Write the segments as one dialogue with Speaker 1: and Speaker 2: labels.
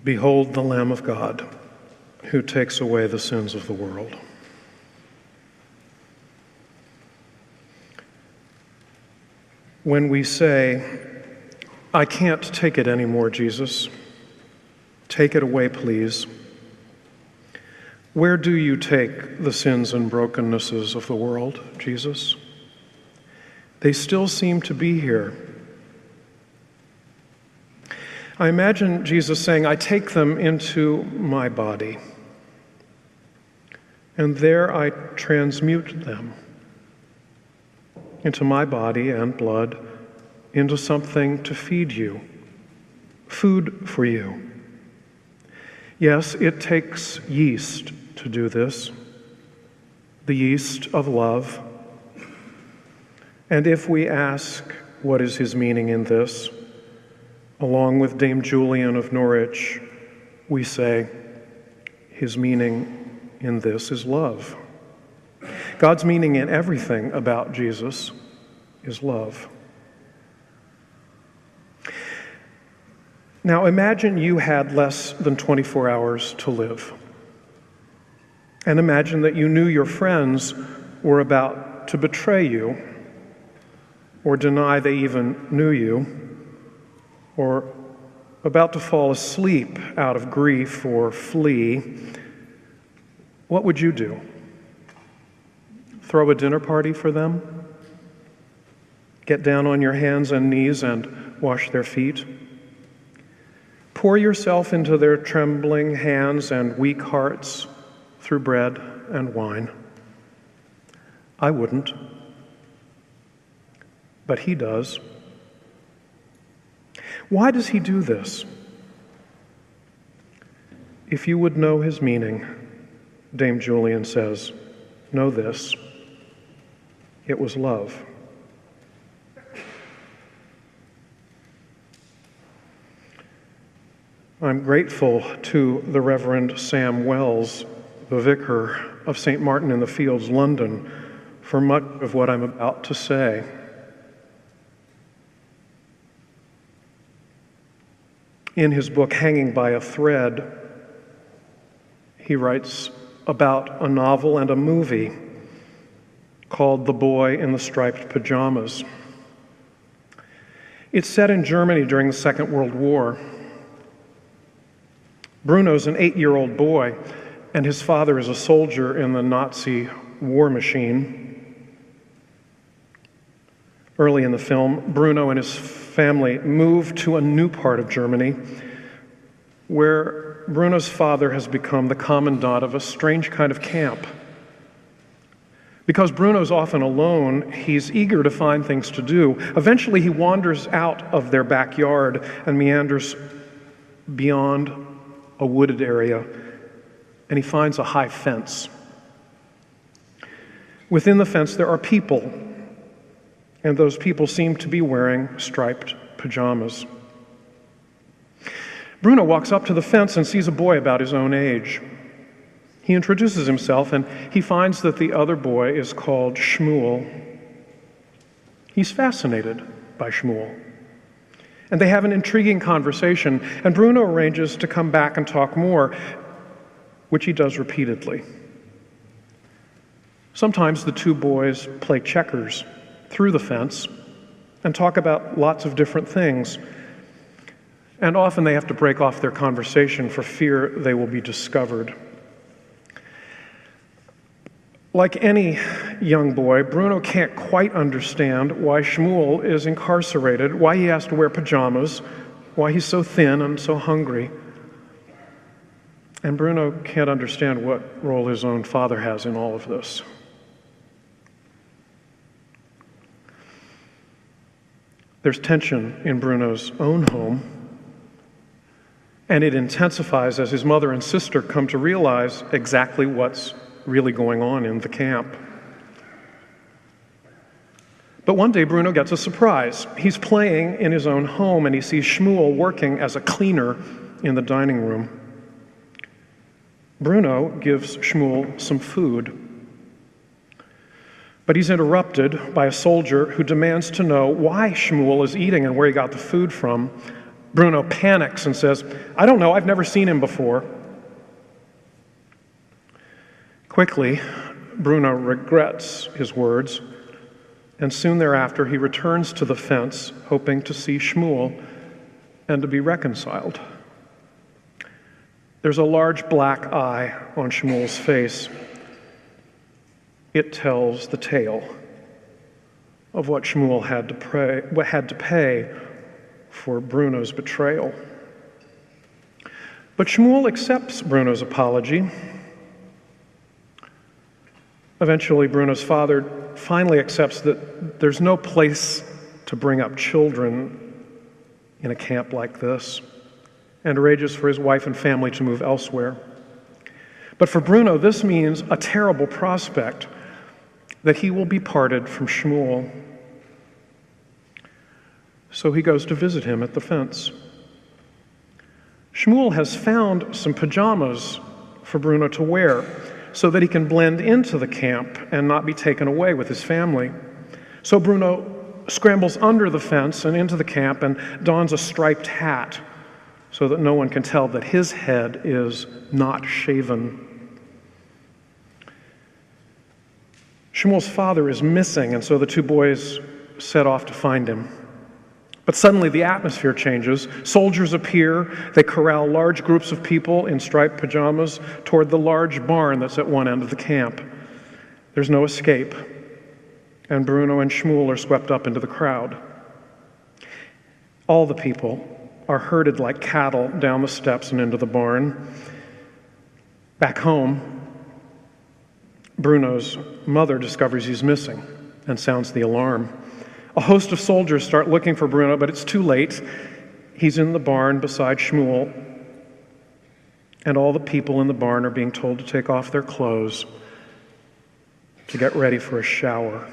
Speaker 1: Behold the Lamb of God, who takes away the sins of the world. When we say, I can't take it anymore, Jesus, take it away, please, where do you take the sins and brokennesses of the world, Jesus? They still seem to be here. I imagine Jesus saying, I take them into my body, and there I transmute them into my body and blood, into something to feed you, food for you. Yes, it takes yeast to do this, the yeast of love. And if we ask, what is his meaning in this? Along with Dame Julian of Norwich, we say, his meaning in this is love. God's meaning in everything about Jesus is love. Now imagine you had less than 24 hours to live. And imagine that you knew your friends were about to betray you, or deny they even knew you, or about to fall asleep out of grief or flee. What would you do? Throw a dinner party for them? Get down on your hands and knees and wash their feet? Pour yourself into their trembling hands and weak hearts through bread and wine? I wouldn't, but he does. Why does he do this? If you would know his meaning, Dame Julian says, know this: it was love. I'm grateful to the Reverend Sam Wells, the vicar of St. Martin in the Fields, London, for much of what I'm about to say. In his book, Hanging by a Thread, he writes about a novel and a movie called The Boy in the Striped Pajamas. It's set in Germany during the Second World War. Bruno's an 8-year-old boy, and his father is a soldier in the Nazi war machine. Early in the film, Bruno and his family move to a new part of Germany where Bruno's father has become the commandant of a strange kind of camp. Because Bruno's often alone, he's eager to find things to do. Eventually, he wanders out of their backyard and meanders beyond a wooded area, and he finds a high fence. Within the fence, there are people, and those people seem to be wearing striped pajamas. Bruno walks up to the fence and sees a boy about his own age. He introduces himself, and he finds that the other boy is called Shmuel. He's fascinated by Shmuel. And they have an intriguing conversation, and Bruno arranges to come back and talk more, which he does repeatedly. Sometimes the two boys play checkers through the fence and talk about lots of different things. And often they have to break off their conversation for fear they will be discovered. Like any young boy, Bruno can't quite understand why Shmuel is incarcerated, why he has to wear pajamas, why he's so thin and so hungry. And Bruno can't understand what role his own father has in all of this. There's tension in Bruno's own home, and it intensifies as his mother and sister come to realize exactly what's really going on in the camp. But one day Bruno gets a surprise. He's playing in his own home and he sees Shmuel working as a cleaner in the dining room. Bruno gives Shmuel some food, but he's interrupted by a soldier who demands to know why Shmuel is eating and where he got the food from. Bruno panics and says, "I don't know, I've never seen him before." Quickly, Bruno regrets his words, and soon thereafter he returns to the fence, hoping to see Shmuel and to be reconciled. There's a large black eye on Shmuel's face. It tells the tale of what Shmuel had to pay for Bruno's betrayal. But Shmuel accepts Bruno's apology. Eventually, Bruno's father finally accepts that there's no place to bring up children in a camp like this, and arranges for his wife and family to move elsewhere. But for Bruno, this means a terrible prospect, that he will be parted from Shmuel. So he goes to visit him at the fence. Shmuel has found some pajamas for Bruno to wear so that he can blend into the camp and not be taken away with his family. So Bruno scrambles under the fence and into the camp and dons a striped hat so that no one can tell that his head is not shaven. Shmuel's father is missing, and so the two boys set off to find him. But suddenly the atmosphere changes. Soldiers appear. They corral large groups of people in striped pajamas toward the large barn that's at one end of the camp. There's no escape, and Bruno and Shmuel are swept up into the crowd. All the people are herded like cattle down the steps and into the barn. Back home, Bruno's mother discovers he's missing and sounds the alarm. A host of soldiers start looking for Bruno, but it's too late. He's in the barn beside Shmuel, and all the people in the barn are being told to take off their clothes to get ready for a shower.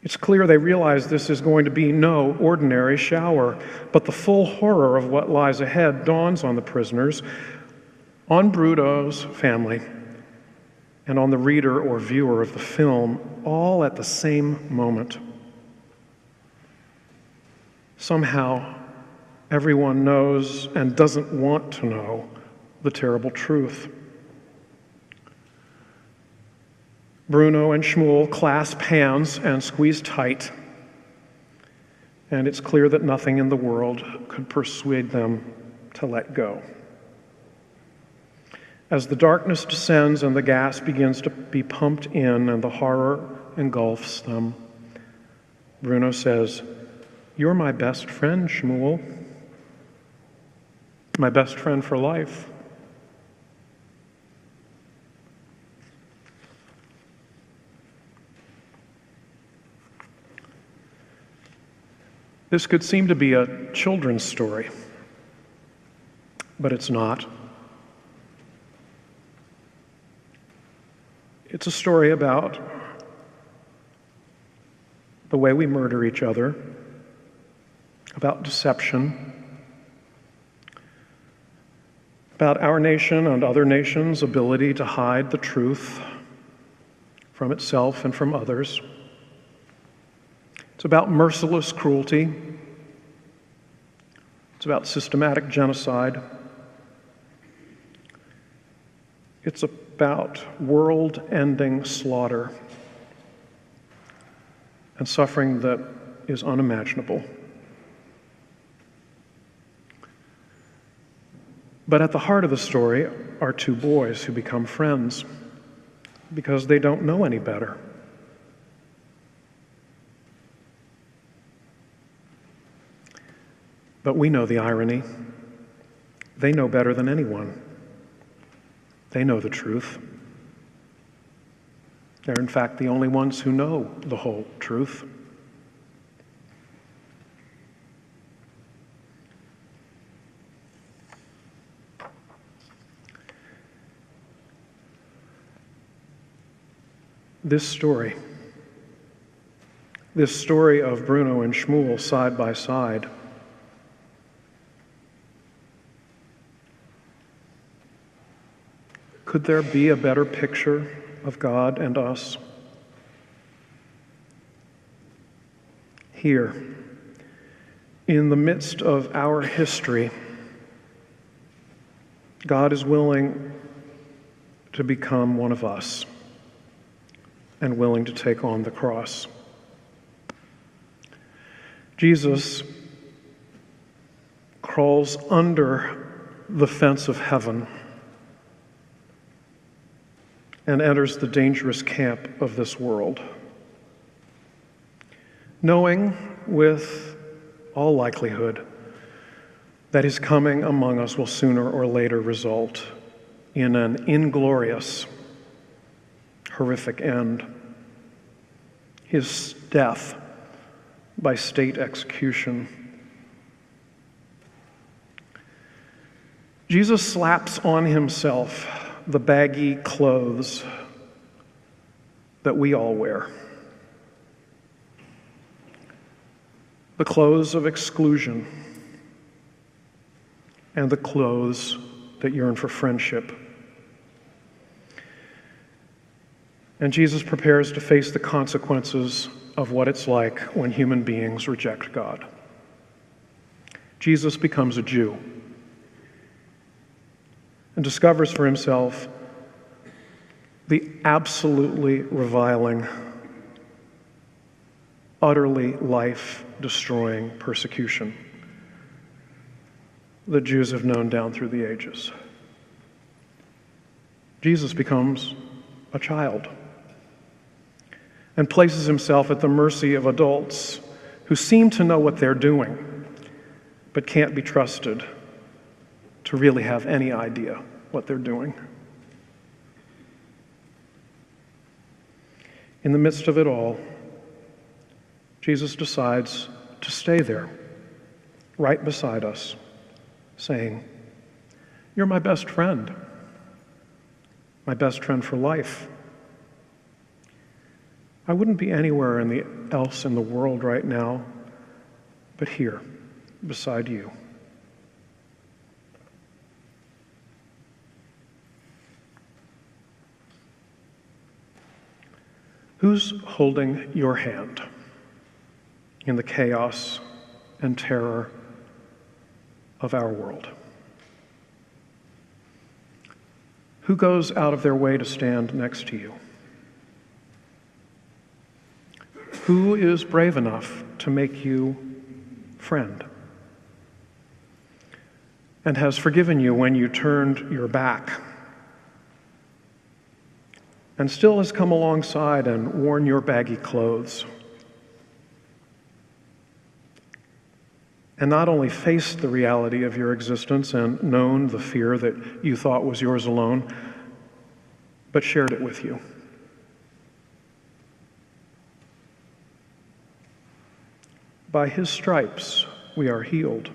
Speaker 1: It's clear they realize this is going to be no ordinary shower, but the full horror of what lies ahead dawns on the prisoners, on Bruno's family, and on the reader or viewer of the film, all at the same moment. Somehow, everyone knows and doesn't want to know the terrible truth. Bruno and Shmuel clasp hands and squeeze tight, and it's clear that nothing in the world could persuade them to let go. As the darkness descends and the gas begins to be pumped in and the horror engulfs them, Bruno says, "You're my best friend, Shmuel. My best friend for life." This could seem to be a children's story, but it's not. It's a story about the way we murder each other, about deception, about our nation and other nations' ability to hide the truth from itself and from others. It's about merciless cruelty. It's about systematic genocide. It's about world-ending slaughter and suffering that is unimaginable. But at the heart of the story are two boys who become friends because they don't know any better. But we know the irony. They know better than anyone. They know the truth. They're in fact the only ones who know the whole truth. This story of Bruno and Shmuel side by side, could there be a better picture of God and us? Here, In the midst of our history, God is willing to become one of us and willing to take on the cross. Jesus crawls under the fence of heaven and enters the dangerous camp of this world, knowing with all likelihood that his coming among us will sooner or later result in an inglorious, horrific end. His death by state execution. Jesus slaps on himself the baggy clothes that we all wear. The clothes of exclusion and the clothes that yearn for friendship. And Jesus prepares to face the consequences of what it's like when human beings reject God. Jesus becomes a Jew and discovers for himself the absolutely reviling, utterly life-destroying persecution that Jews have known down through the ages. Jesus becomes a child and places himself at the mercy of adults who seem to know what they're doing, but can't be trusted to really have any idea what they're doing. In the midst of it all, Jesus decides to stay there, right beside us, saying, "You're my best friend for life. I wouldn't be anywhere else in the world right now, but here, beside you." Who's holding your hand in the chaos and terror of our world? Who goes out of their way to stand next to you? Who is brave enough to make you friend and has forgiven you when you turned your back and still has come alongside and worn your baggy clothes and not only faced the reality of your existence and known the fear that you thought was yours alone, but shared it with you? By his stripes we are healed.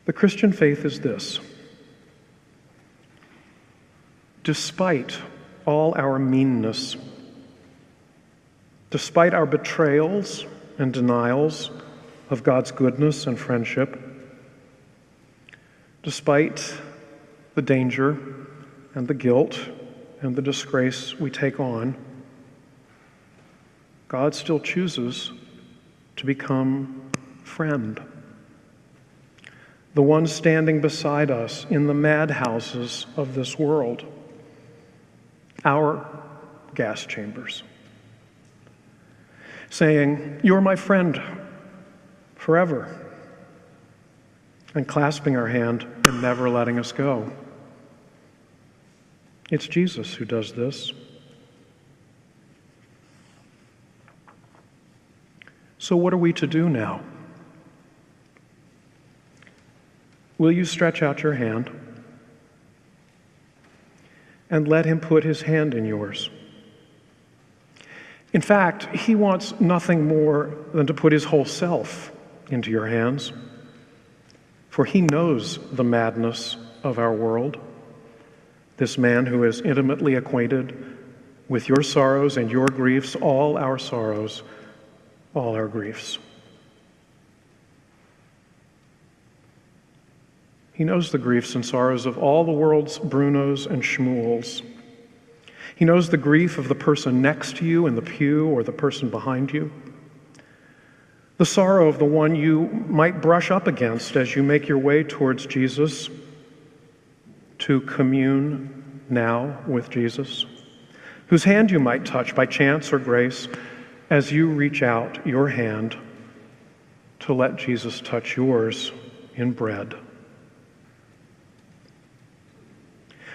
Speaker 1: The Christian faith is this: despite all our meanness, despite our betrayals and denials of God's goodness and friendship, despite the danger and the guilt and the disgrace we take on, God still chooses to become friend. The one standing beside us in the madhouses of this world, our gas chambers, saying, "You're my friend forever," and clasping our hand and never letting us go. It's Jesus who does this. So what are we to do now? Will you stretch out your hand and let him put his hand in yours? In fact, he wants nothing more than to put his whole self into your hands, for he knows the madness of our world. This man who is intimately acquainted with your sorrows and your griefs, all our sorrows, all our griefs. He knows the griefs and sorrows of all the world's Brunos and Shmuels. He knows the grief of the person next to you in the pew or the person behind you, the sorrow of the one you might brush up against as you make your way towards Jesus to commune now with Jesus, whose hand you might touch by chance or grace as you reach out your hand to let Jesus touch yours in bread.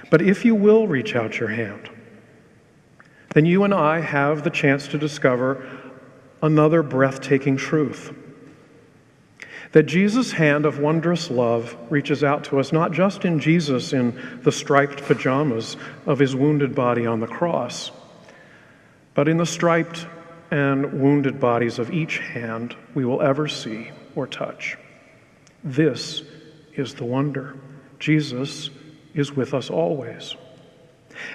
Speaker 1: But if you will reach out your hand, then you and I have the chance to discover another breathtaking truth. That Jesus' hand of wondrous love reaches out to us, not just in Jesus in the striped pajamas of his wounded body on the cross, but in the striped and wounded bodies of each hand we will ever see or touch. This is the wonder. Jesus is with us always.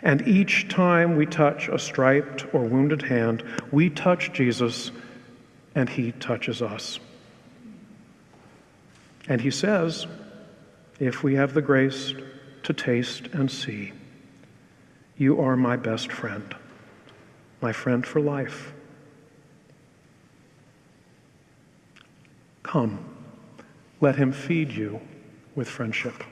Speaker 1: And each time we touch a striped or wounded hand, we touch Jesus and he touches us. And he says, if we have the grace to taste and see, you are my best friend, my friend for life. Come, let him feed you with friendship.